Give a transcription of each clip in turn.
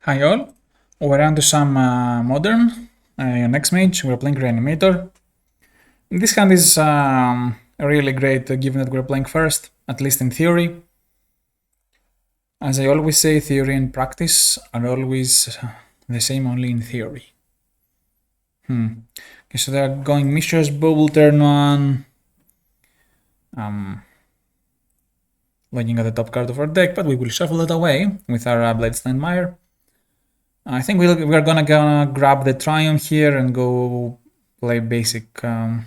Hi all, we're on to some modern on xmage. We're playing reanimator. This hand is really great given that we're playing first, at least in theory. As I always say, theory and practice are always the same, only in theory. Okay, so they're going Mishra's Bubble turn 1. Looking at the top card of our deck, but we will shuffle it away with our Bladestein Mire. I think we're gonna grab the Triumph here and go play basic. Going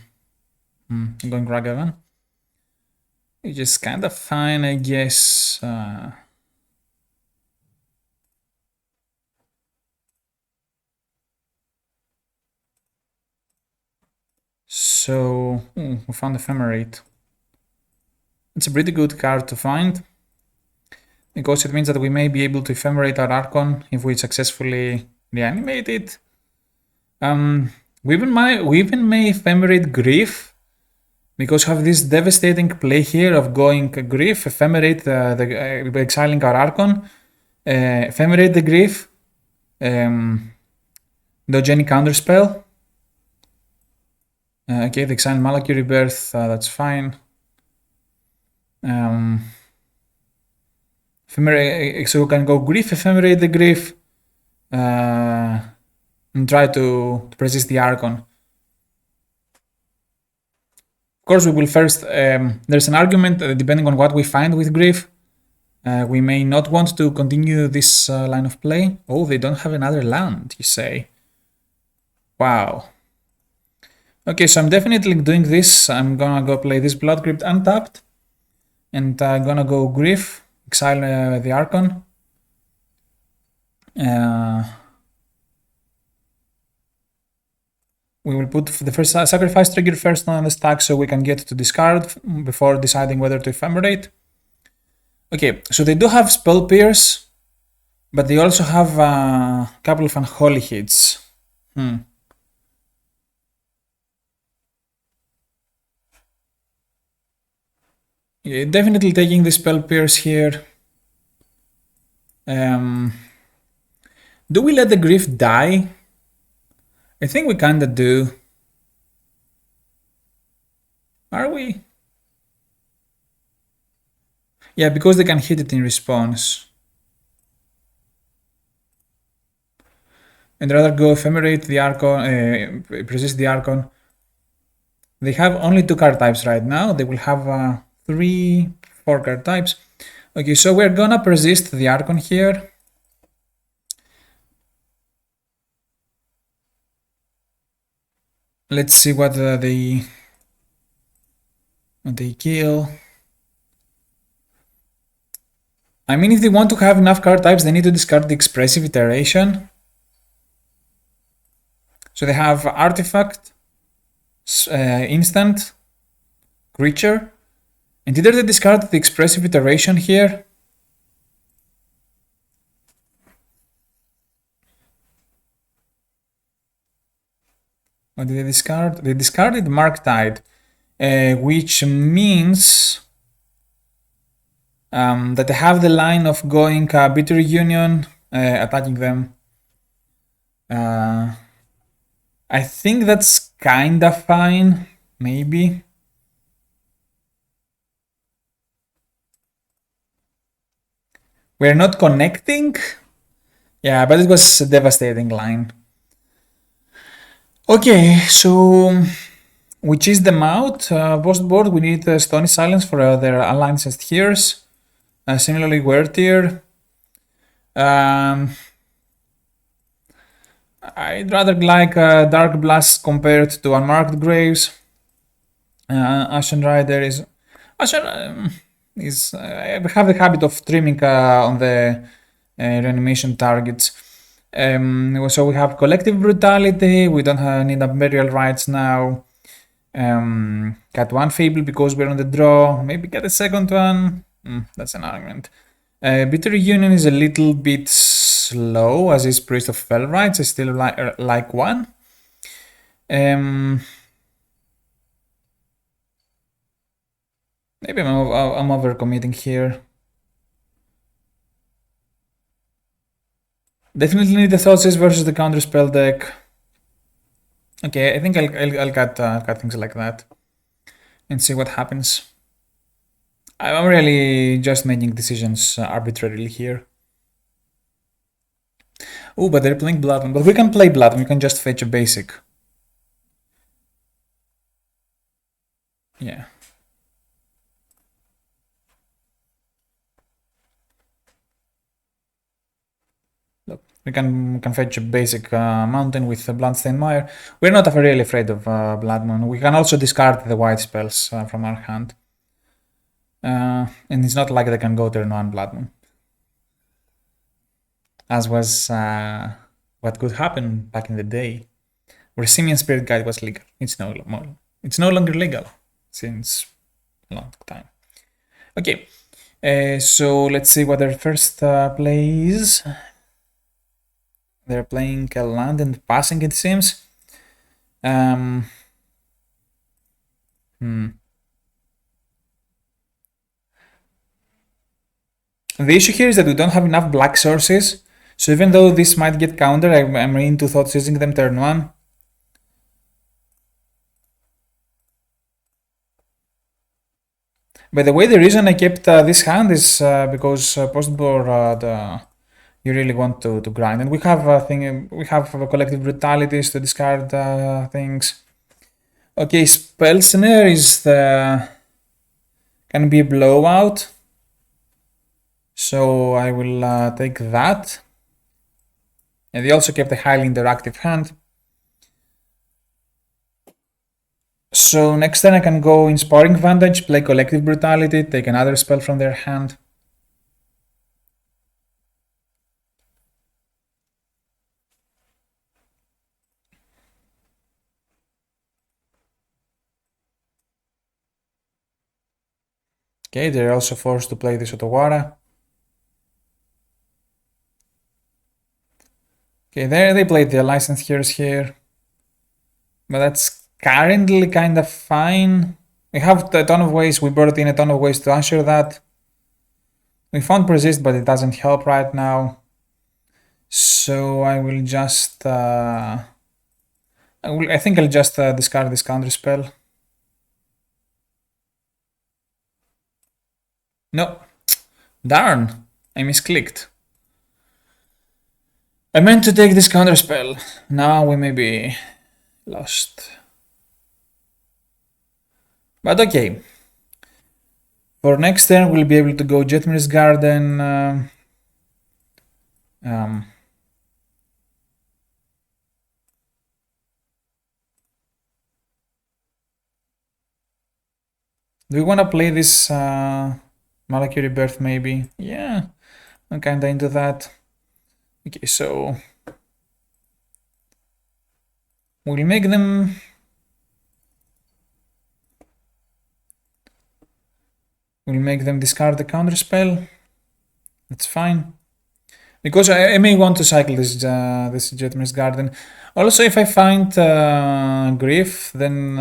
Ragavan. It's just kind of fine, I guess. So we found Ephemerate. It's a pretty good card to find, because it means that we may be able to ephemerate our Archon if we successfully reanimate it. We even may ephemerate Grief, because we have this devastating play here of going Grief, ephemerate exiling our Archon, ephemerate the Grief, dodge any counterspell. Okay, the exile Malaki Rebirth, that's fine. So we can go Grief, ephemerate the Grief, and try to resist the Archon. Of course, we will first. There's an argument depending on what we find with Grief. We may not want to continue this line of play. Oh, they don't have another land, you say? Wow. Okay, so I'm definitely doing this. I'm gonna go play this Blood Crypt untapped. And I'm gonna go Grief, exile the Archon. We will put the first sacrifice trigger first on the stack so we can get to discard before deciding whether to ephemerate. Okay, so they do have Spell Pierce, but they also have a couple of Unholy Hits. Yeah, definitely taking the Spell Pierce here. Do we let the Grief die? I think we kinda do. Are we? Yeah, because they can hit it in response. And rather go ephemerate the Archon, resist the Archon. They have only 2 card types right now. They will have 3, 4 card types. Okay, so we're gonna persist the Archon here. Let's see what they kill. I mean, if they want to have enough card types, they need to discard the Expressive Iteration. So they have Artifact, Instant, Creature, and either they discard the Expressive Iteration here. What did they discard? They discarded Marktide, which means that they have the line of going Bitter Union, attacking them. I think that's kinda fine, maybe. We're not connecting? Yeah, but it was a devastating line. Okay, so we cheese them out. Post board, we need Stony Silence for their alliances tiers. Similarly, Weird tier. I'd rather like Dark Blast compared to Unmarked Graves. Ashen Rider is... Ashen is... I have the habit of trimming on the reanimation targets. So we have Collective Brutality, we don't need Burial Rites now. Cut one Fable because we're on the draw, maybe get a second one. That's an argument. Bitter Union is a little bit slow, as is Priest of Fell Rites. I still like one. Maybe I'm overcommitting here. Definitely need the Thoughtseize versus the counterspell deck. Okay, I think I'll cut things like that and see what happens. I'm really just making decisions arbitrarily here. Oh, but they're playing Bloodmoon. But we can play Bloodmoon. We can just fetch a basic. Yeah. Look, we can fetch a basic mountain with the Bloodstained Mire. We're not really afraid of Bloodmoon. We can also discard the white spells from our hand. And it's not like they can go turn 1 Bloodmoon. As was what could happen back in the day, where Simian Spirit Guide was legal. It's no longer legal since a long time. Okay, so let's see what their first play is. They're playing a land and passing, it seems. The issue here is that we don't have enough black sources, so even though this might get countered, I'm into thoughts using them turn 1. By the way, the reason I kept this hand is because post-board you really want to grind, and we have collective brutalities to discard things. Okay, spell snare is can be a blowout, so I will take that. And they also kept a highly interactive hand. So next turn I can go Inspiring Vantage, play Collective Brutality, take another spell from their hand. Okay, they're also forced to play this Otawara. Okay, there they played the Licensed Heroes here. But that's currently kind of fine. We have a ton of ways, we brought in a ton of ways to answer that. We found Persist, but it doesn't help right now. So I will just... I think I'll just discard this counter spell. No. Darn. I misclicked. I meant to take this counter spell. Now we may be lost. But okay. For next turn we'll be able to go Jetmir's Garden. Do we want to play this Malakiri Rebirth maybe? Yeah, I'm kinda into that. Okay, so we'll make them... We'll make them discard the counter spell. That's fine. Because I may want to cycle this Jetmir's Garden. Also, if I find Grief, then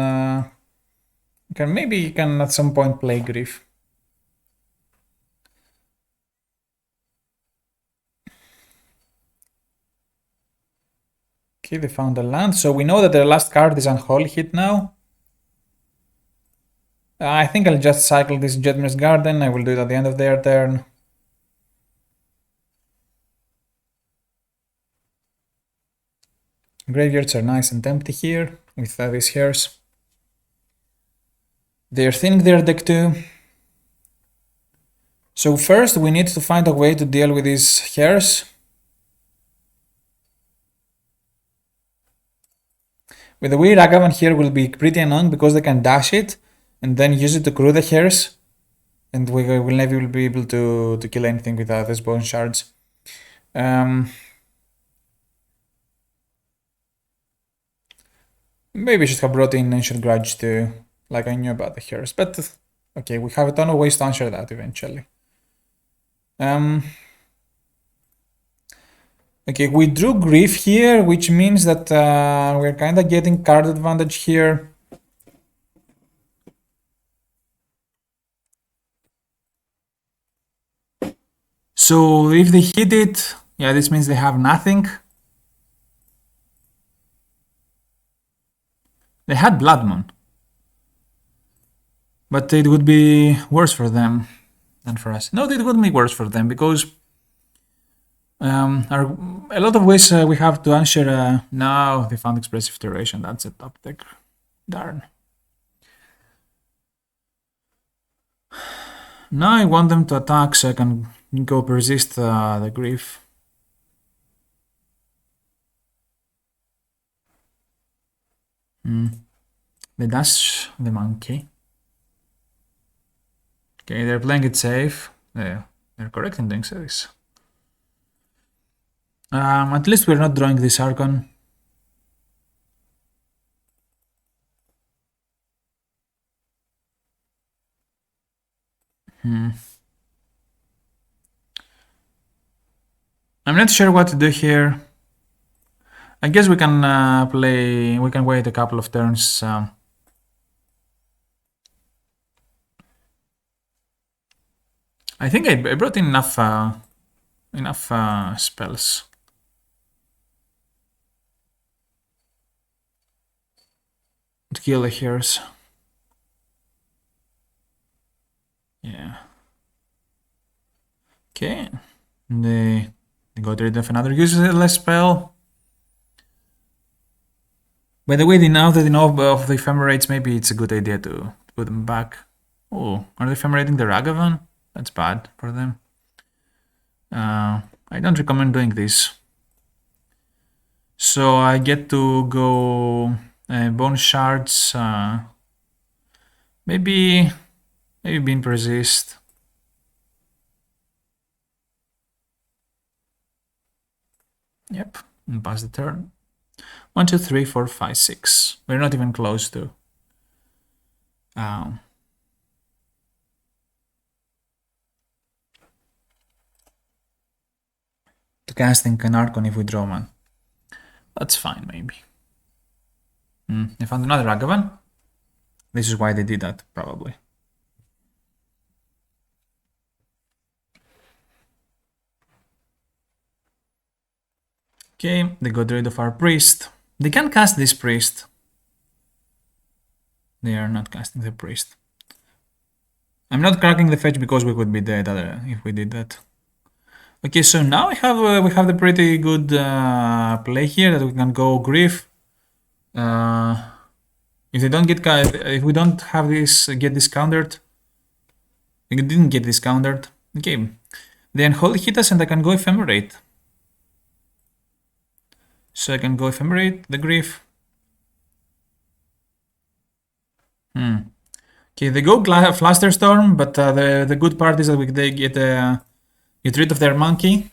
maybe you can at some point play Grief. Okay, they found a land, so we know that their last card is Unholy Hit now. I think I'll just cycle this Jetmir's Garden. I will do it at the end of their turn. Graveyards are nice and empty here with these hairs. They're thinning their deck too. So first we need to find a way to deal with these hairs. With the way Ragavan here will be pretty annoying because they can dash it and then use it to crew the hairs. And we will never be able to kill anything without these bone shards. Maybe I should have brought in Ancient Grudge too, like I knew about the hairs. But okay, we have a ton of ways to answer that eventually. Okay, we drew Grief here, which means that we're kind of getting card advantage here. So if they hit it, Yeah, this means they have nothing. They had Blood Moon. But it would be worse for them than for us. No, it wouldn't be worse for them because a lot of ways we have to answer. Now they found expressive iteration. That's a top deck. Darn. Now I want them to attack so I can go persist the grief. They dash the monkey. Okay, they're playing it safe. They're correct in doing this. At least we're not drawing this Archon. I'm not sure what to do here. I guess we can we can wait a couple of turns. I think I brought in enough spells. To kill the heroes. Yeah. Okay. They got rid of another useless spell. By the way, now that they know of the ephemerates, maybe it's a good idea to put them back. Oh, are they ephemerating the Ragavan? That's bad for them. I don't recommend doing this. So I get to go bone shards. Maybe being persist. Yep, and pass the turn. 1, 2, 3, 4, 5, 6. We're not even close to casting an Archon if we draw one. That's fine, maybe. I found another Ragavan. This is why they did that, probably. Okay, they got rid of our priest. They can cast this priest. They are not casting the priest. I'm not cracking the fetch because we would be dead if we did that. Okay, so now we have the pretty good play here that we can go grief. If they don't if we don't have this get this countered, we didn't get this countered. Okay, the unholy hit us and I can go ephemerate. So I can go ephemerate the grief. Okay, they go Flusterstorm, but the good part is that they get rid of their monkey.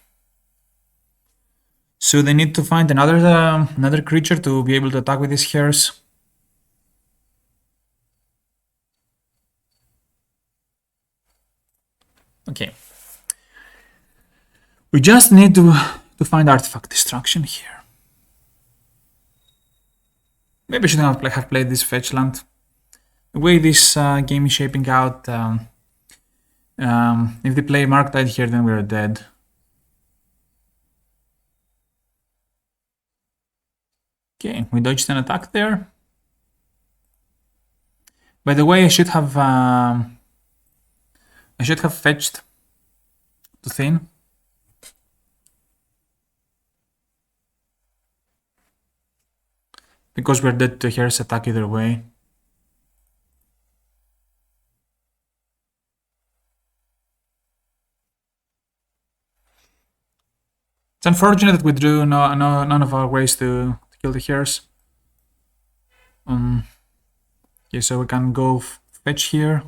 So they need to find another creature to be able to attack with these hairs. Okay. We just need to find artifact destruction here. Maybe I shouldn't have played this fetch land. The way this game is shaping out, if they play Marktide here, then we're dead. Okay, we dodged an attack there. By the way, I should have fetched to Thin. Because we're dead to Here's attack either way. It's unfortunate that we drew none of our ways to kill the Here's. Okay, so we can go fetch here.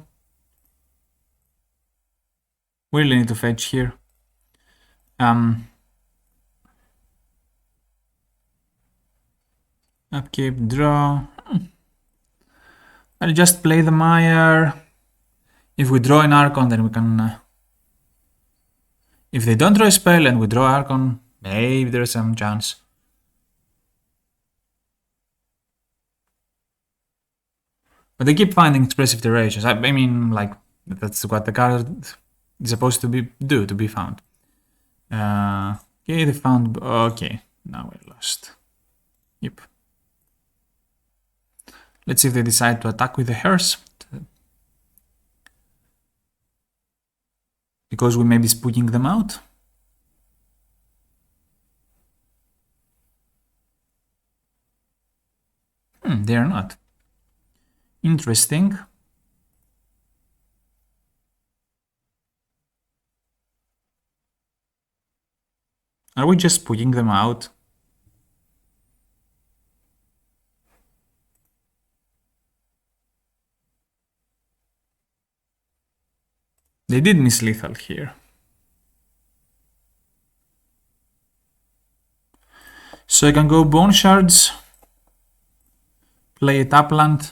We really need to fetch here. Upkeep, draw. I'll just play the Mire. If we draw an Archon, then we can... if they don't draw a spell and we draw Archon, maybe there's some chance. But they keep finding expressive iterations. I mean, like, that's what the card is supposed to do, to be found. Okay, Okay, they found... Okay, now we're lost. Yep. Let's see if they decide to attack with the hearse. Because we may be spooking them out. They are not. Interesting. Are we just spooking them out? They did miss lethal here. So I can go Bone Shards, play a Tapland.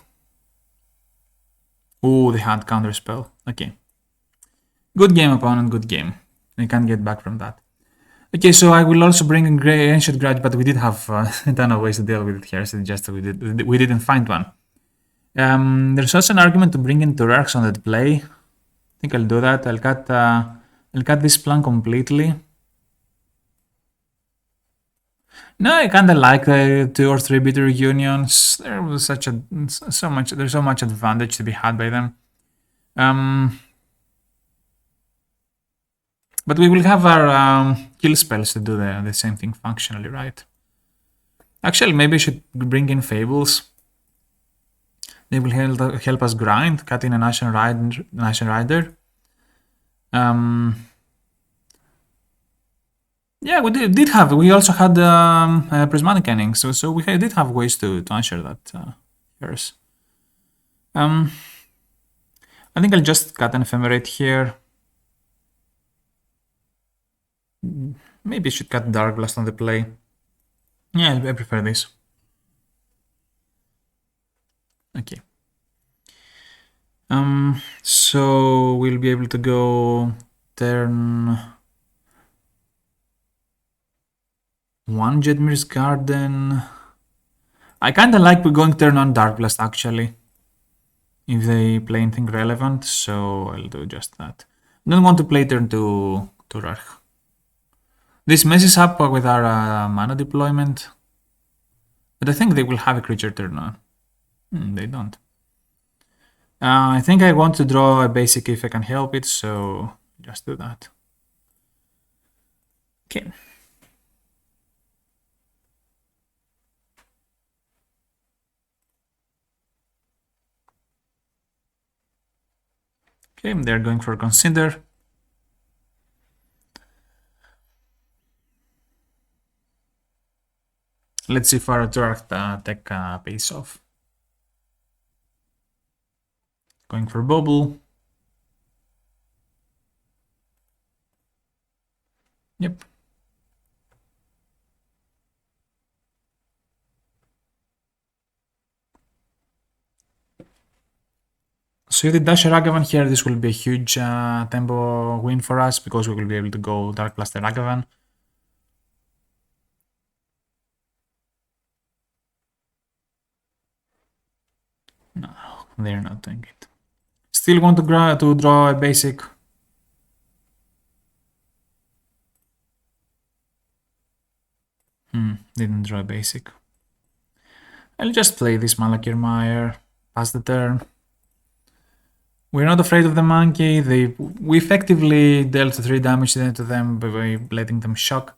Oh, they had Counterspell. Okay. Good game, opponent, good game. I can't get back from that. Okay, so I will also bring in Ancient Grudge, but we did have a ton of ways to deal with it here, so just we didn't find one. There's also an argument to bring in Turarks on that play. I think I'll do that. I'll cut this plan completely. No, I kinda like the 2 or 3 bitter unions. There's so much advantage to be had by them. But we will have our kill spells to do the same thing functionally, right? Actually, maybe I should bring in Fables. They will help us grind, cut in a Nation Rider. Yeah, we also had Prismatic Ending, so we did have ways to answer that curse. I think I'll just cut an Ephemerate here. Maybe I should cut Dark Blast on the play. Yeah, I prefer this. Okay. So we'll be able to go turn 1 Jedmir's Garden. I kinda like going turn on Dark Blast actually, if they play anything relevant, so I'll do just that. I don't want to play turn 2 Turarch. This messes up with our mana deployment, but I think they will have a creature turn on. They don't. I think I want to draw a basic if I can help it, so just do that. Okay. Okay, they're going for Consider. Let's see if our Turarch tech pays off. Going for Bobble. Yep. So if they dash a Ragavan here, this will be a huge tempo win for us, because we will be able to go Dark Blast the Ragavan. No, they're not doing it. Still want to draw a basic. Didn't draw a basic. I'll just play this Malakir Mire, pass the turn. We're not afraid of the monkey. We effectively dealt 3 damage to them by letting them shock.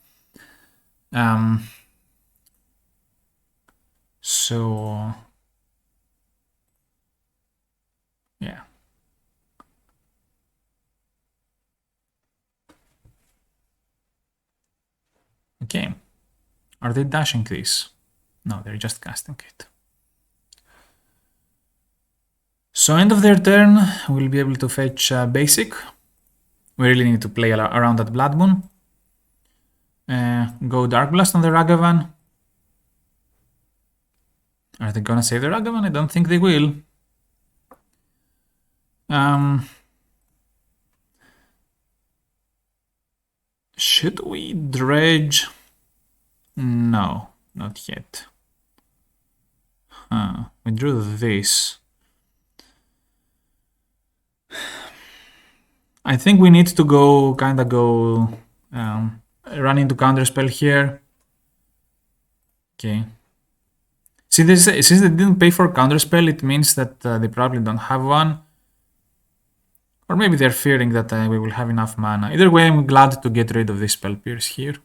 So yeah. Okay. Are they dashing this? No, they're just casting it. So end of their turn, we'll be able to fetch basic. We really need to play around that Blood Moon. Go Dark Blast on the Ragavan. Are they gonna save the Ragavan? I don't think they will. Should we dredge? No, not yet. We drew this. I think we need to go run into counterspell here. Okay. See, this, since they didn't pay for counterspell, it means that they probably don't have one. Or maybe they're fearing that we will have enough mana. Either way, I'm glad to get rid of this Spell Pierce here.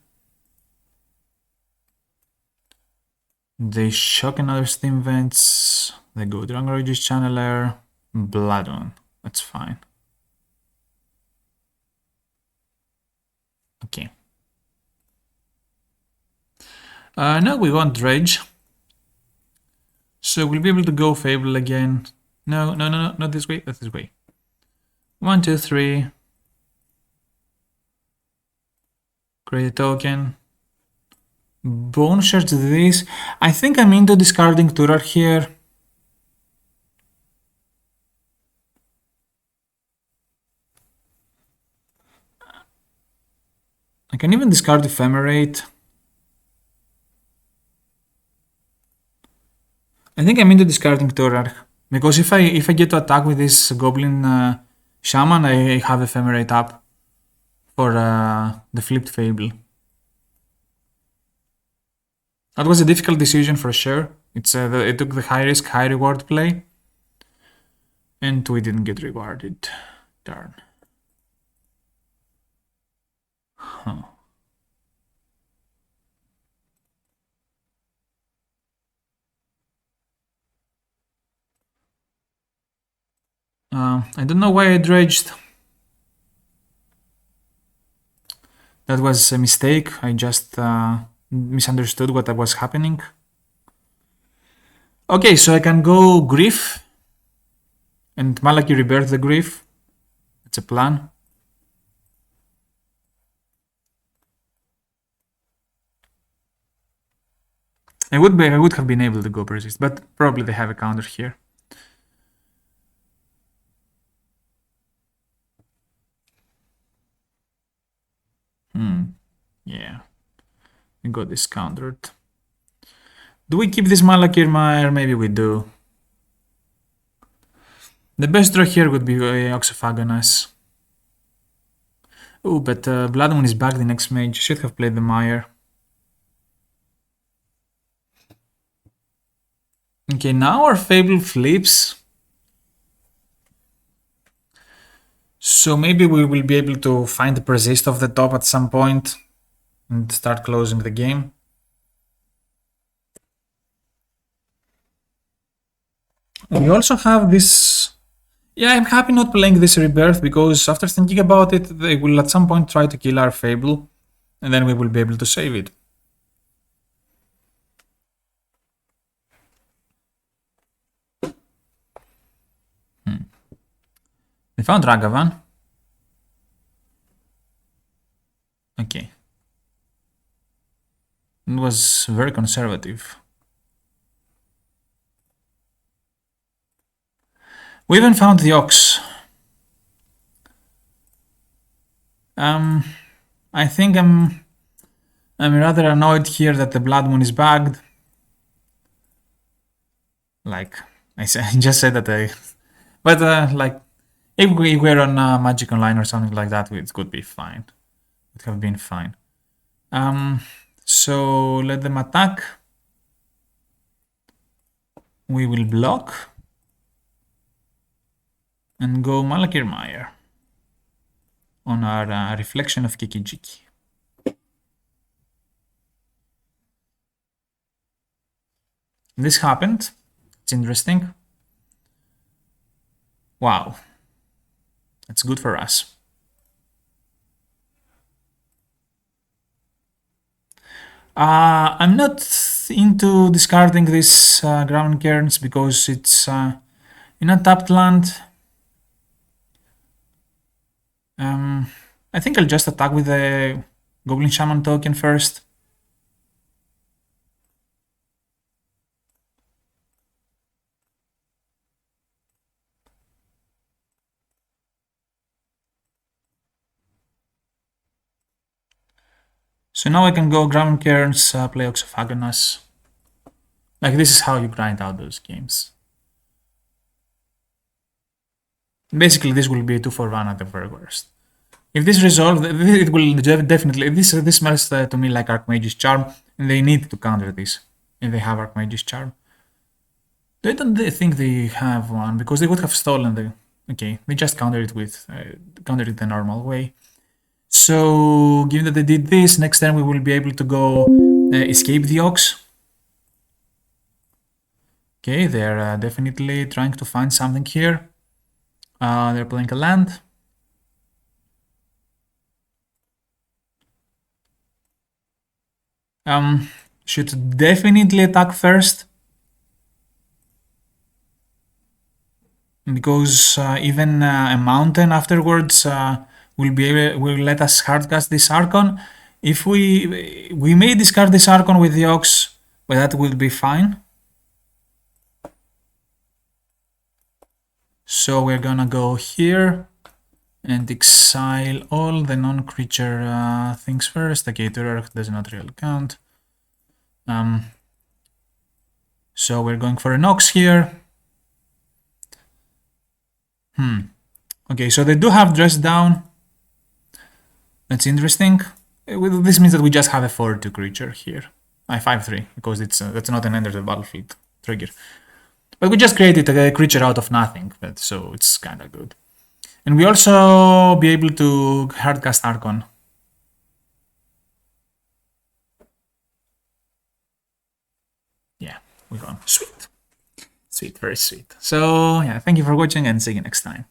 They shock another Steam Vents. They go Dragon Rage's Channeler. Blood on. That's fine. Okay. Now we want Dredge. So we'll be able to go Fable again. No, not this way. That's this way. 1, 2, 3. Create a token. Bone search this. I think I'm into discarding Turar here. I can even discard Ephemerate. I think I'm into discarding Turar. Because if I get to attack with this Goblin Shaman, I have Ephemerate up for the flipped Fable. That was a difficult decision for sure. It took the high risk, high reward play. And we didn't get rewarded. Darn. Huh. I don't know why I dredged. That was a mistake. I just misunderstood what was happening. Okay, so I can go Grief and Malaki rebirth the Grief. It's a plan. I would have been able to go Persist, but probably they have a counter here. Yeah. I got this countered. Do we keep this Malakir Mire? Maybe we do. The best draw here would be Oxophagonas. Oh, but Blood Moon is back the next mage. Should have played the Mire. Okay, now our Fable flips. So maybe we will be able to find the Persist off the top at some point and start closing the game. We also have this... Yeah, I'm happy not playing this Rebirth because after thinking about it, they will at some point try to kill our Fable and then we will be able to save it. They found Ragavan. Okay. It was very conservative. We even found the Ox. I think I'm rather annoyed here that the Blood Moon is bagged. Like, I just said that I... But, like, if we were on Magic Online or something like that, it could be fine. It would have been fine. So let them attack. We will block. And go Malakir Mire on our reflection of Kikijiki. This happened. It's interesting. Wow. That's good for us. I'm not into discarding this Ground Cairns because it's in untapped land. I think I'll just attack with the Goblin Shaman token first. So now I can go Ground Cairns, play Oxophagonas. Like, this is how you grind out those games. Basically, this will be a 2 for 1 at the very worst. If this resolved, it will definitely. This smells to me like Archmage's Charm, and they need to counter this if they have Archmage's Charm. I don't think they have one because they would have stolen the. Okay, they just countered it with countered it the normal way. So, given that they did this, next turn we will be able to go escape the Ox. Okay, they're definitely trying to find something here. They're playing a land. Should definitely attack first. Because even a mountain afterwards will let us hardcast this Archon. If we may discard this Archon with the Ox, but that will be fine. So we're gonna go here and exile all the non-creature things first. Okay, Turok does not really count. So we're going for an Ox here. Okay, so they do have Dress Down. That's interesting. This means that we just have a 4-2 creature here. 5-3, because that's not an enter the battlefield trigger. But we just created a creature out of nothing, so it's kind of good. And we also be able to hardcast Archon. Yeah, we're going. Sweet. Sweet, very sweet. So, yeah, thank you for watching and see you next time.